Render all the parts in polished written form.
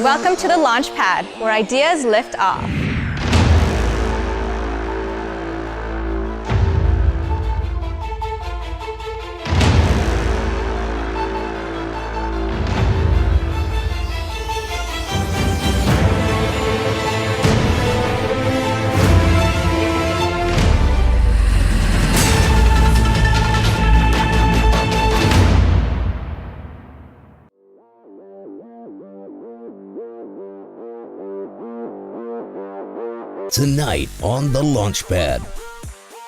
Welcome to the launch pad, where ideas lift off. Tonight on the Launchpad.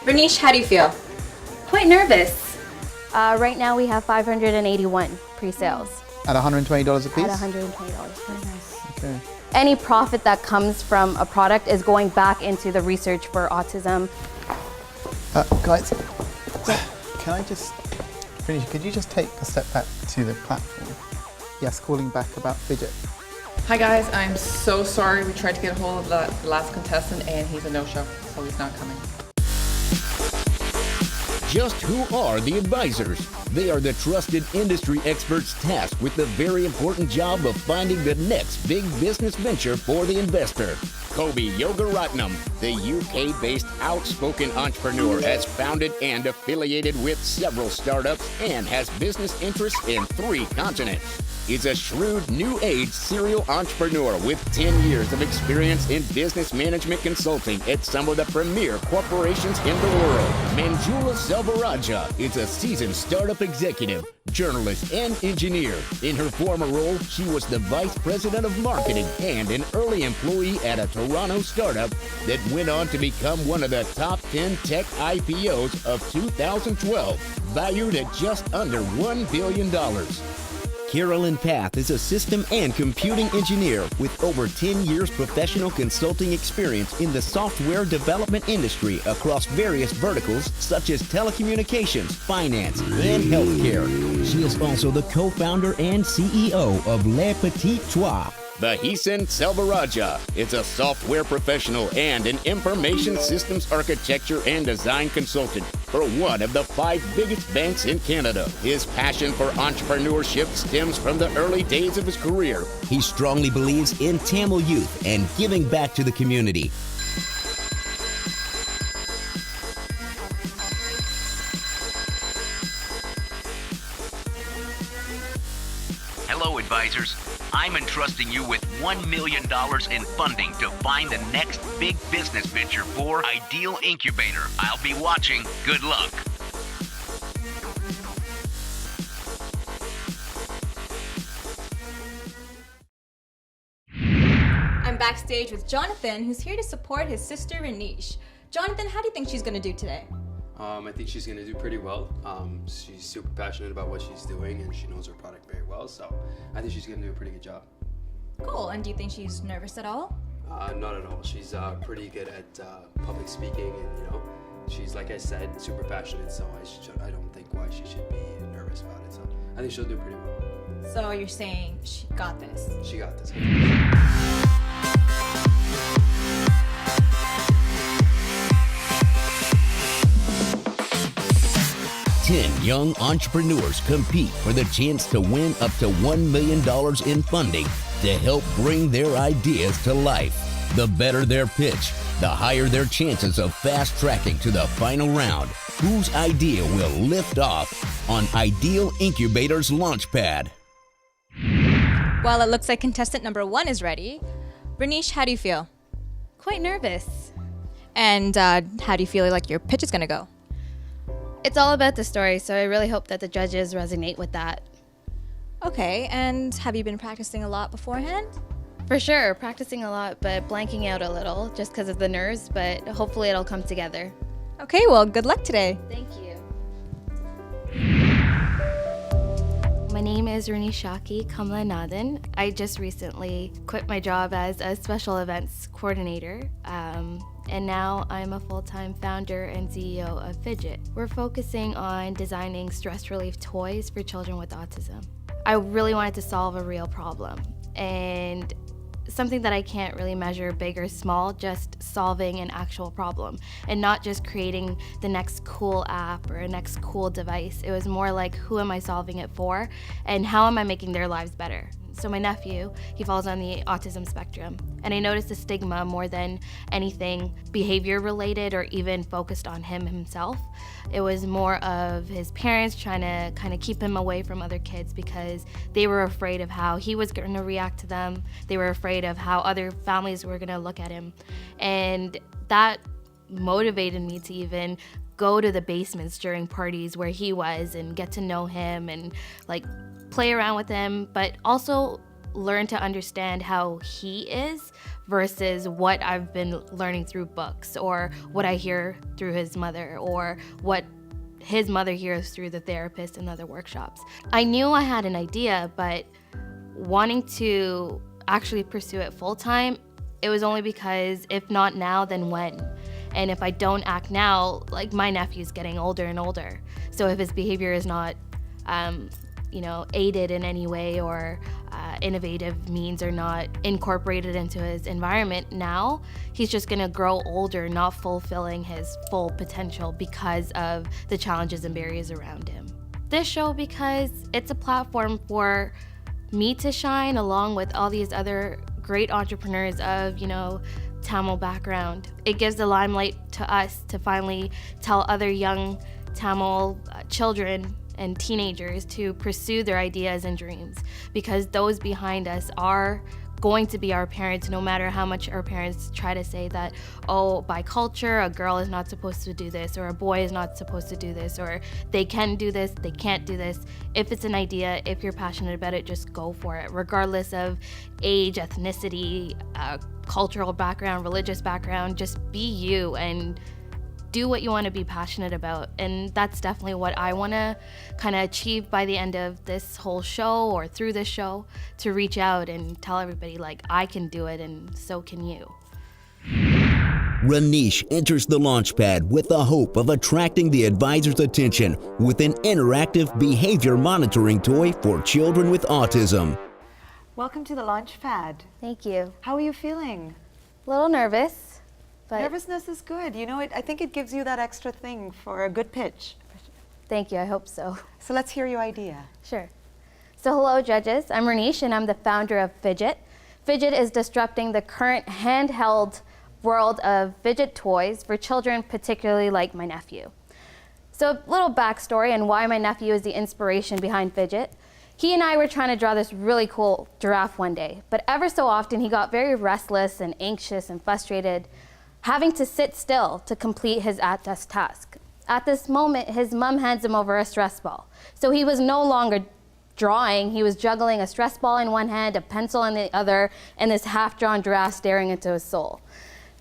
Bernice, how do you feel? Quite nervous. Right now we have 581 pre-sales. At $120 a piece? At $120. Very nice. Okay. Any profit that comes from a product is going back into the research for autism. Guys, can I just finish? Could you just take a step back to the platform? Yes, calling back about Fidget. Hi guys, I'm so sorry. We tried to get a hold of the last contestant and he's a no-show, so he's not coming. Just who are the advisors? They are the trusted industry experts tasked with the very important job of finding the next big business venture for the investor. Kobe Yogaratnam, the UK-based outspoken entrepreneur, has founded and affiliated with several startups and has business interests in 3 continents. He's a shrewd new age serial entrepreneur with 10 years of experience in business management consulting at some of the premier corporations in the world. Manjula Selvaraja is a seasoned startup executive, journalist, and engineer. In her former role, she was the vice president of marketing and an early employee at a Toronto startup that went on to become one of the top 10 tech IPOs of 2012, valued at just under $1 billion. Carolyn Path is a system and computing engineer with over 10 years professional consulting experience in the software development industry across various verticals such as telecommunications, finance, and healthcare. She is also the co-founder and CEO of Le Petit Trois. Bahisan Selvaraja is a software professional and an information systems architecture and design consultant for one of the 5 biggest banks in Canada. His passion for entrepreneurship stems from the early days of his career. He strongly believes in Tamil youth and giving back to the community. Hello, advisors. I'm entrusting you with $1 million in funding to find the next big business venture for Ideal Incubator. I'll be watching. Good luck. I'm backstage with Jonathan, who's here to support his sister Renish. Jonathan, how do you think she's going to do today? I think she's going to do pretty well. She's super passionate about what she's doing and she knows her product very well, so I think she's going to do a pretty good job. Cool, and do you think she's nervous at all? Not at all. She's pretty good at public speaking and, she's, like I said, super passionate, so I don't think why she should be nervous about it. So I think she'll do pretty well. So you're saying she got this? She got this. 10 young entrepreneurs compete for the chance to win up to $1 million in funding to help bring their ideas to life. The better their pitch, the higher their chances of fast-tracking to the final round. Whose idea will lift off on Ideal Incubator's Launchpad? Well, it looks like contestant number 1 is ready. Bernice, how do you feel? Quite nervous. And how do you feel like your pitch is going to go? It's all about the story, so I really hope that the judges resonate with that. Okay, and have you been practicing a lot beforehand? For sure, practicing a lot, but blanking out a little just because of the nerves, but hopefully it'll come together. Okay, well, good luck today. Thank you. My name is Runi Shaki Kamlanathan. I just recently quit my job as a special events coordinator, and now I'm a full-time founder and CEO of Fidget. We're focusing on designing stress relief toys for children with autism. I really wanted to solve a real problem, and something that I can't really measure big or small, just solving an actual problem and not just creating the next cool app or a next cool device. It was more like, who am I solving it for and how am I making their lives better? So my nephew, he falls on the autism spectrum. And I noticed the stigma more than anything behavior related or even focused on him himself. It was more of his parents trying to kind of keep him away from other kids because they were afraid of how he was going to react to them. They were afraid of how other families were going to look at him. And that motivated me to even go to the basements during parties where he was and get to know him and like play around with him, but also learn to understand how he is versus what I've been learning through books or what I hear through his mother or what his mother hears through the therapist and other workshops. I knew I had an idea, but wanting to actually pursue it full time, it was only because if not now, then when? And if I don't act now, like my nephew's getting older and older. So if his behavior is not, aided in any way or innovative means are not incorporated into his environment now, he's just gonna grow older, not fulfilling his full potential because of the challenges and barriers around him. This show, because it's a platform for me to shine along with all these other great entrepreneurs of, Tamil background. It gives the limelight to us to finally tell other young Tamil children and teenagers to pursue their ideas and dreams, because those behind us are going to be our parents, no matter how much our parents try to say that, oh, by culture, a girl is not supposed to do this, or a boy is not supposed to do this, or they can do this, they can't do this. If it's an idea, if you're passionate about it, just go for it, regardless of age, ethnicity, cultural background, religious background. Just be you and do what you want to be passionate about. And that's definitely what I want to kind of achieve by the end of this whole show or through this show, to reach out and tell everybody like I can do it and so can you. Ranish enters the launchpad with the hope of attracting the advisor's attention with an interactive behavior monitoring toy for children with autism. Welcome to the Launchpad. Thank you. How are you feeling? A little nervous, but Nervousness is good. I think it gives you that extra thing for a good pitch. thank you, I hope so. So let's hear your idea. Sure. So hello judges, I'm Ranish and I'm the founder of Fidget. Fidget is disrupting the current handheld world of fidget toys for children, particularly like my nephew. So a little backstory on why my nephew is the inspiration behind Fidget. He and I were trying to draw this really cool giraffe one day, but ever so often he got very restless and anxious and frustrated, having to sit still to complete his at-desk task. At this moment, his mom hands him over a stress ball. So he was no longer drawing, he was juggling a stress ball in one hand, a pencil in the other, and this half-drawn giraffe staring into his soul.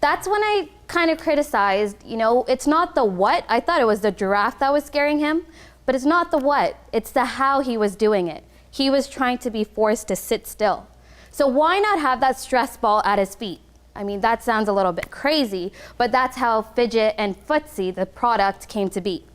That's when I kind of criticized, it's not the what. I thought it was the giraffe that was scaring him, but it's not the what, it's the how he was doing it. He was trying to be forced to sit still. So why not have that stress ball at his feet? I mean, that sounds a little bit crazy, but that's how Fidget and Footsie, the product, came to be.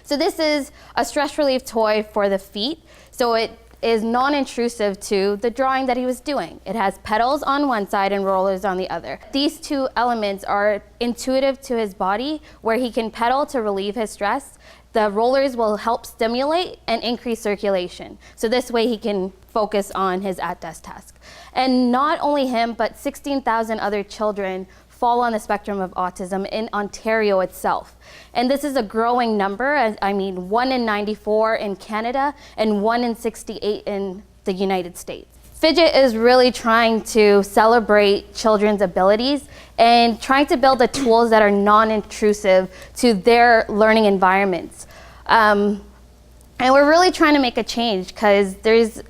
So this is a stress relief toy for the feet. So it is non-intrusive to the drawing that he was doing. It has pedals on one side and rollers on the other. These two elements are intuitive to his body, where he can pedal to relieve his stress. The rollers will help stimulate and increase circulation. So this way he can focus on his at-desk task. And not only him, but 16,000 other children fall on the spectrum of autism in Ontario itself. And this is a growing number. 1 in 94 in Canada and 1 in 68 in the United States. Fidget is really trying to celebrate children's abilities and trying to build the tools that are non-intrusive to their learning environments. And we're really trying to make a change, because there's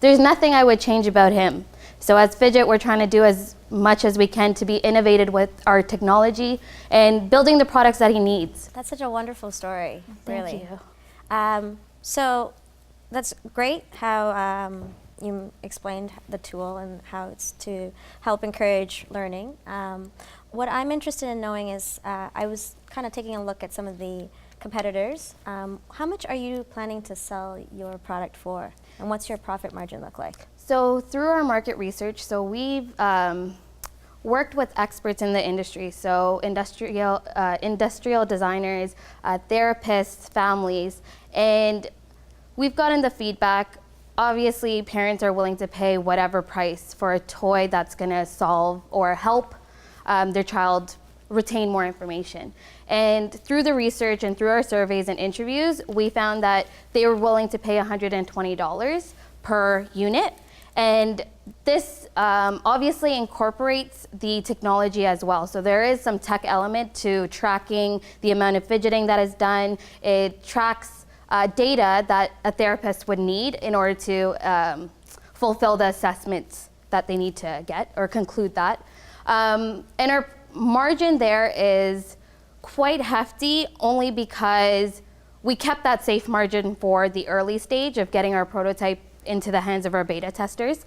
nothing I would change about him. So as Fidget, we're trying to do as much as we can to be innovative with our technology and building the products that he needs. That's such a wonderful story, really. Thank you. So that's great how you explained the tool and how it's to help encourage learning. What I'm interested in knowing is, I was kind of taking a look at some of the competitors. How much are you planning to sell your product for? And what's your profit margin look like? So through our market research, so we've worked with experts in the industry, so industrial designers, therapists, families, and we've gotten the feedback obviously parents are willing to pay whatever price for a toy that's going to solve or help their child retain more information. And through the research and through our surveys and interviews, we found that they were willing to pay $120 per unit. And this obviously incorporates the technology as well. So there is some tech element to tracking the amount of fidgeting that is done. It tracks data that a therapist would need in order to fulfill the assessments that they need to get or conclude that. And our margin there is quite hefty only because we kept that safe margin for the early stage of getting our prototype into the hands of our beta testers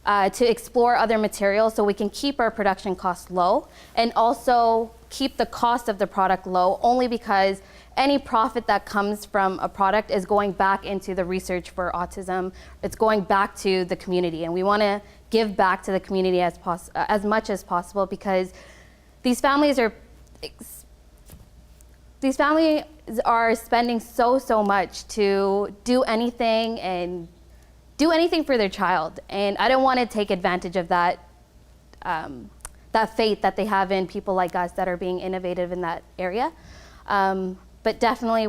to explore other materials so we can keep our production costs low and also keep the cost of the product low only because any profit that comes from a product is going back into the research for autism. It's going back to the community, and we want to give back to the community as much as possible because these families are spending so much to do anything for their child, and I don't want to take advantage of that faith that they have in people like us that are being innovative in that area. But definitely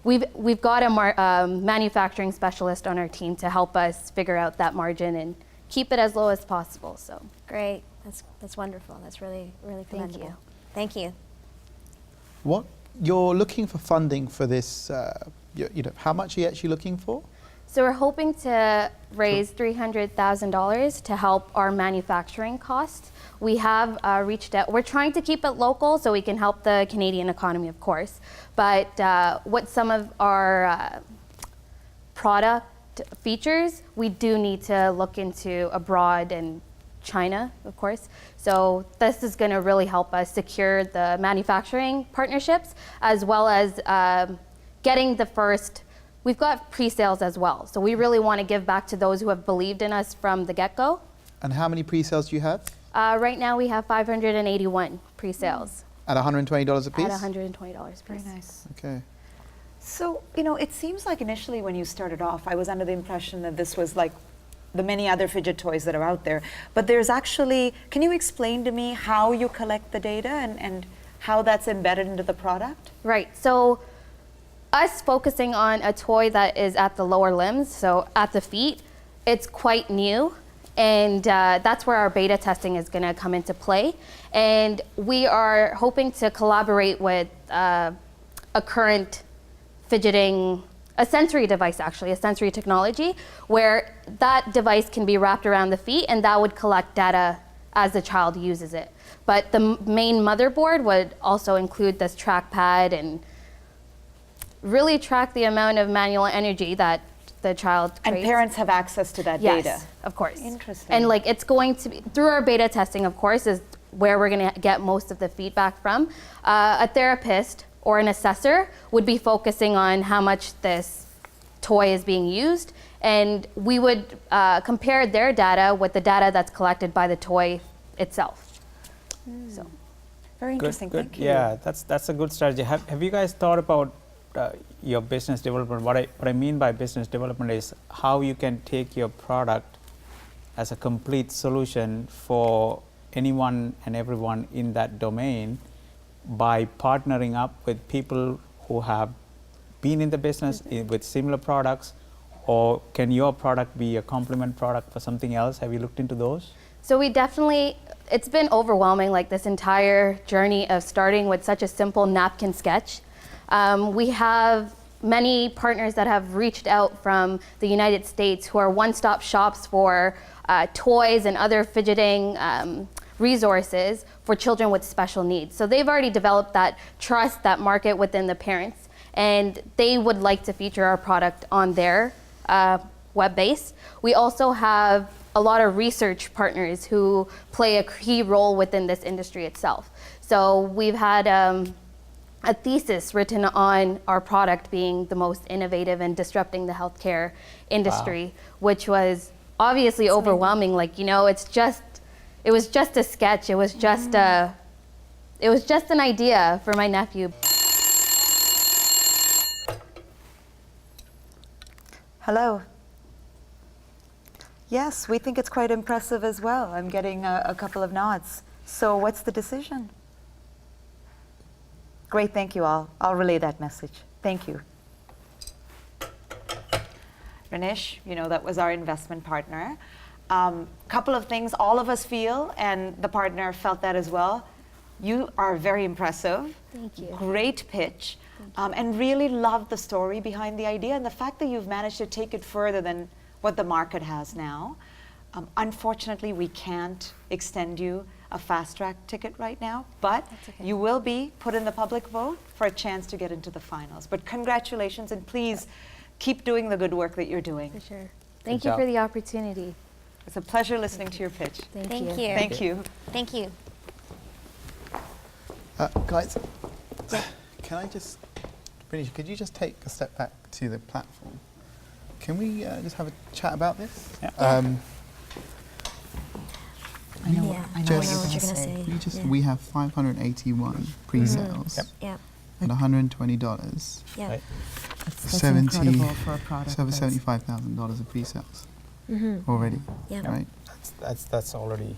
we've got a manufacturing specialist on our team to help us figure out that margin and keep it as low as possible. So Great. That's wonderful. That's really commendable. Thank you. What you're looking for funding for this? How much are you actually looking for? So we're hoping to raise $300,000 to help our manufacturing costs. We have reached out. We're trying to keep it local so we can help the Canadian economy, of course. But what some of our product features, we do need to look into abroad and China, of course. So this is going to really help us secure the manufacturing partnerships as well as getting the first. We've got pre-sales as well. So we really want to give back to those who have believed in us from the get-go. And how many pre-sales do you have? Right now we have 581 pre-sales. At $120 a piece? At $120 a piece. Very nice. Okay. So, it seems like initially when you started off, I was under the impression that this was like the many other fidget toys that are out there. But there's actually, can you explain to me how you collect the data and how that's embedded into the product? Right. So us focusing on a toy that is at the lower limbs, so at the feet, it's quite new. And that's where our beta testing is going to come into play. And we are hoping to collaborate with a current fidgeting, a sensory device actually, a sensory technology, where that device can be wrapped around the feet and that would collect data as the child uses it. But the main motherboard would also include this trackpad and really track the amount of manual energy that the child creates. And parents have access to that data? Yes, of course. Interesting. And it's going to be, through our beta testing, of course, is where we're going to get most of the feedback from. A therapist or an assessor would be focusing on how much this toy is being used, and we would compare their data with the data that's collected by the toy itself. So, very interesting. Good. Thank you. Yeah, that's a good strategy. Have you guys thought about your business development? What I mean by business development is how you can take your product as a complete solution for anyone and everyone in that domain by partnering up with people who have been in the business with similar products, or can your product be a complement product for something else? Have you looked into those? So we definitely, it's been overwhelming, this entire journey of starting with such a simple napkin sketch. We have many partners that have reached out from the United States who are one-stop shops for toys and other fidgeting resources for children with special needs. So they've already developed that trust, that market within the parents, and they would like to feature our product on their web base. We also have a lot of research partners who play a key role within this industry itself. So we've had a thesis written on our product being the most innovative and disrupting the healthcare industry, which was obviously overwhelming. It was just a sketch. It was just an idea for my nephew. Hello. Yes, we think it's quite impressive as well. I'm getting a couple of nods. So what's the decision? Great, thank you all. I'll relay that message. Thank you. Renish, you know, that was our investment partner. Couple of things all of us feel, and the partner felt that as well. You are very impressive. Thank you. Great pitch. And really love the story behind the idea and the fact that you've managed to take it further than what the market has now. Unfortunately, we can't extend you a fast track ticket right now, but okay. you will be put in the public vote for a chance to get into the finals. But congratulations, and please keep doing the good work that you're doing. For sure. Thank Good you job. for the opportunity. It's a pleasure listening to your pitch. Thank Thank you. you. Thank you. Thank you. Guys, can I just, Renish, could you just take a step back to the platform? Can we just have a chat about this? Yeah. I know, Yeah, I know Just- what you're going to say. We just Yeah. we have 581 pre-sales Yep. Yeah. at $120. Yeah. Right. That's 70 incredible for a product. It's over that's- $75,000 of pre-sales Mm-hmm. already, Yeah. right? That's already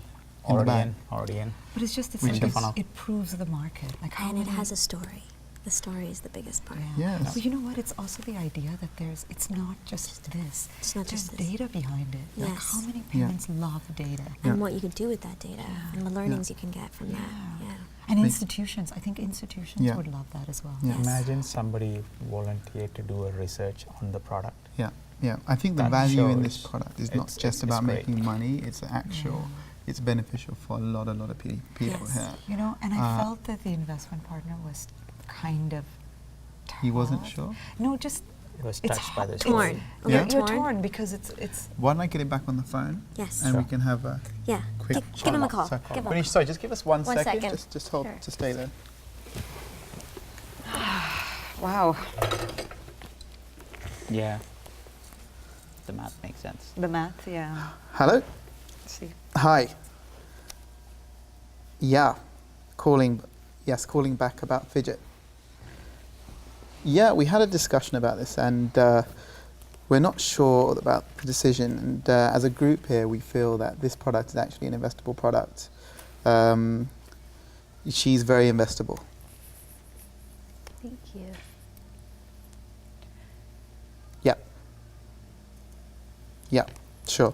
In the bag. already in. But it's just, Which it's the funnel. it proves the market. Like how And it many- has a story. The story is the biggest part. Yeah. Yes. But you know what? It's also the idea that it's not just this. It's not There's just this. data behind it. Like Yes. how many Yeah. parents love data? And what you can do with that data Yeah. and the learnings you can get from that. Yeah. Yeah. And Make- institutions, I think institutions Yeah. would love that as well. Yeah. Yes. Imagine somebody volunteered to do a research on the product. Yeah, yeah. I think the That value in this shows product is not it's- just it's about great. making money. It's actual. It's beneficial for a lot of people Yes. here. You know, and I Uh, felt that the investment partner was kind of He wasn't torn. sure. No, just It was it's touched by the hard. story. Torn. Yeah. You're Torn? torn because it's Why don't I get it back on the phone Yes. and we Sure. can have a Yeah. quick Give him a call. So- Give him. Renish, sorry, just give us one 1 second. second. Just hold. Sure. Just stay there. wow. Yeah. The math makes sense. The math, yeah. Hello. Let's see. Hi. Yeah, calling back about fidget. Yeah, we had a discussion about this, and we're not sure about the decision. And as a group here, we feel that this product is actually an investable product. She's very investable. Thank you. Yeah. Yeah, sure.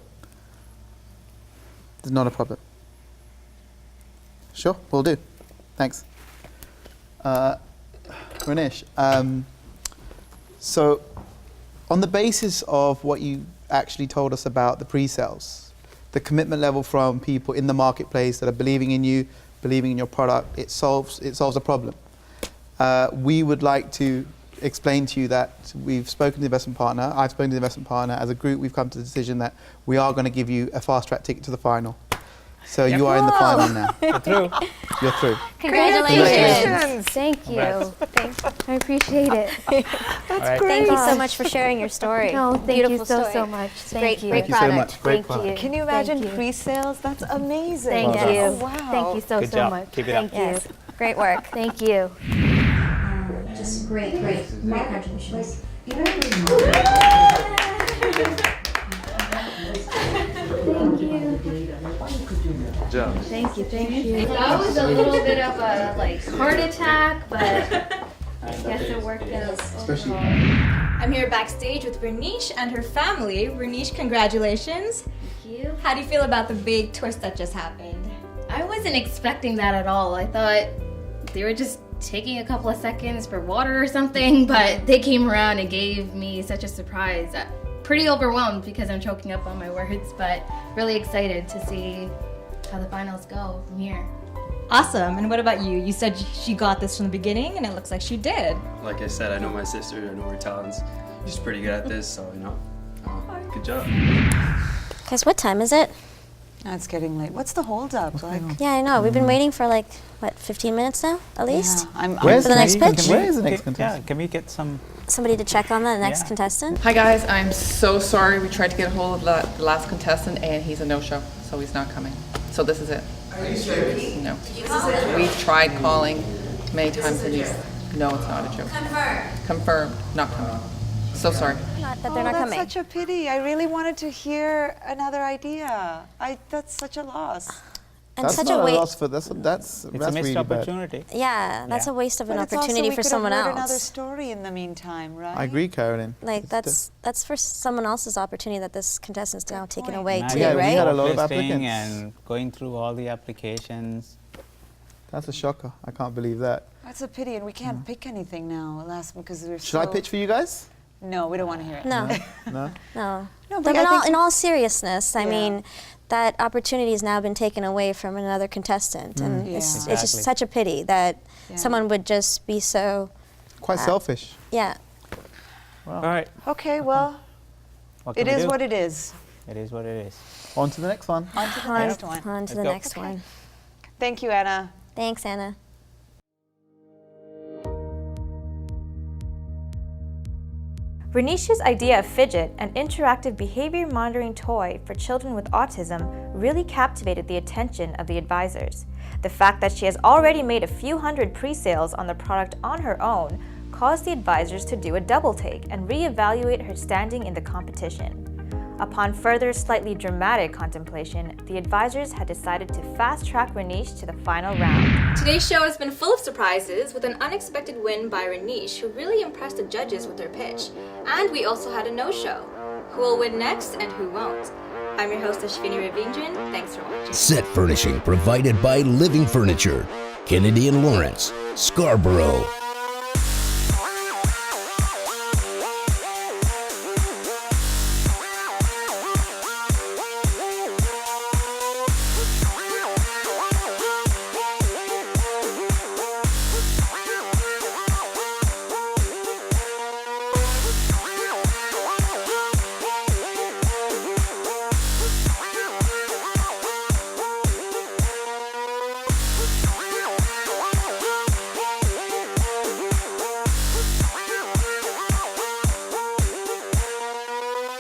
There's not a problem. Sure, will do. Thanks. Renish, so on the basis of what you actually told us about the pre-sales, the commitment level from people in the marketplace that are believing in you, believing in your product, it solves a problem. We would like to explain to you that we've spoken to the investment partner, I've spoken to the investment partner, as a group we've come to the decision that we are going to give you a fast track ticket to the final. So you are in the final now. You're through. You're through. Congratulations. Thank you. Congrats. I appreciate it. All right. Thank you so much for sharing your story. No, thank Beautiful you so, story. so much. Thank Great, you. great Thank you so product. much. Great Thank product. you. Can you imagine Thank you. pre-sales? That's amazing. Thank Well you. done. Wow. Thank you so, Good so job. much. Keep it up. Thank Yes. you. Great work. Thank you. Just great contributions. Thank you. Thank you. That was a little bit of a heart attack, but I guess it worked out overall. I'm here backstage with Renish and her family. Renish, congratulations. Thank you. How do you feel about the big twist that just happened? I wasn't expecting that at all. I thought they were just taking a couple of seconds for water or something, but they came around and gave me such a surprise. Pretty overwhelmed because I'm choking up on my words, but really excited to see how the finals go from here. Awesome. And what about you? You said she got this from the beginning, and it looks like she did. Like I said, I know my sister, I know her talents. She's pretty good at this, so good job. Guys, what time is it? Oh, it's getting late. What's the holdup? Like, Yeah, I know. We've been waiting for 15 minutes now, at least? yeah, I'm Where's For the next pitch? Where is the next Yeah, contestant? can we get some? Somebody to check on the next Yeah. contestant? Hi guys, I'm so sorry. We tried to get a hold of the last contestant and he's a no-show, so he's not coming. So this is it. Are you serious? No. We've tried calling many times and he's, no, it's not a joke. Confirmed. Confirmed, not coming. So sorry. Not that they're not that's coming. such a pity. I really wanted to hear another idea. That's such a loss. And That's such not a a waste. loss for that's It's a missed really bad. opportunity. Yeah, that's Yeah. a waste of an But it's also, opportunity we for could someone have heard another else. story in the meantime, right? I agree, Carolyn. Like It's that's for someone else's opportunity that this contestant's now taken point. away Now too, you're we right? had a lot of shortlisting applicants. and going through all the applications. That's a shocker. I can't believe that. That's a pity, and we can't pick anything now, last because we're Should I pitch for you guys? No, we don't want to hear it. No, No. no. No, But but I think in all seriousness, I Yeah. mean, that opportunity has now been taken away from another contestant, and Yeah. it's just Exactly. such a pity that Yeah. someone would just be so, Quite selfish. yeah. All right. Okay, well, What it can we is do? what it is. It is what it is. On to the next one. On to the next one. On to the Let's go. next one. Thank you, Anna. Thanks, Anna. Renish's idea of Fidget, an interactive behavior monitoring toy for children with autism, really captivated the attention of the advisors. The fact that she has already made a few hundred pre-sales on the product on her own caused the advisors to do a double take and reevaluate her standing in the competition. Upon further slightly dramatic contemplation, the advisors had decided to fast-track Renish to the final round. Today's show has been full of surprises, with an unexpected win by Renish, who really impressed the judges with her pitch. And we also had a no-show. Who will win next and who won't? I'm your host, Ashvini Ravindran. Thanks for watching. Set furnishing provided by Living Furniture, Kennedy and Lawrence, Scarborough.